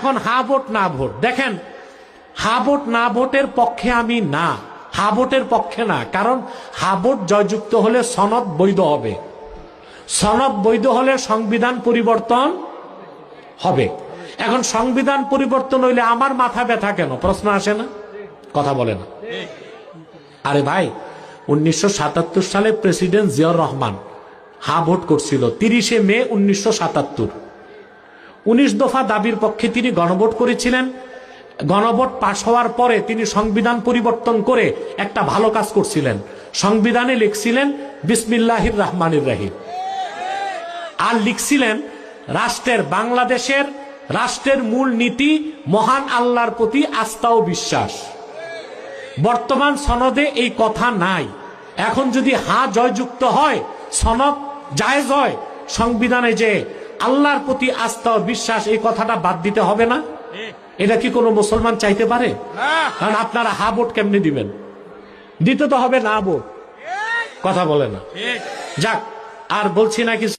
এখন হা ভোট না ভোট, দেখেন হা ভোট না ভোটের পক্ষে আমি না, হা ভোটের পক্ষে না, কারণ হা ভোট জয়যুক্ত হলে সনদ বৈধ হবে, সনদ বৈধ হলে সংবিধান পরিবর্তন হবে। এখন সংবিধান পরিবর্তন হইলে আমার মাথা ব্যথা কেন, প্রশ্ন আসে না, কথা বলে না। আরে ভাই 1977 সালে প্রেসিডেন্ট জিয়াউর রহমান হা ভোট করছিল 30শে মে 1977। 19 দফা দাবির পক্ষে তিনি গণভোট করেছিলেন। গণভোট পাশ হওয়ার পরে তিনি সংবিধান পরিবর্তন করে একটা ভালো কাজ করছিলেন, সংবিধানে লিখছিলেন বিসমিল্লাহির রহমানির রহিম, আর লিখছিলেন রাষ্ট্রের, বাংলাদেশের রাষ্ট্রের মূল নীতি মহান আল্লাহর প্রতি আস্থা ও বিশ্বাস। বর্তমান সনদে এই কথা নাই। এখন যদি হা জয়যুক্ত হয়, সনদ জায়েজ হয়, সংবিধানে যে আল্লাহর প্রতি আস্থা ও বিশ্বাস এই কথাটা বাদ দিতে হবে না? এটা কি কোনো মুসলমান চাইতে পারে? কারণ আপনারা হা ভোট কেমনে দিবেন? দিতে তো হবে না ভোট, কথা বলে না। যাক, আর বলছি না কিছু।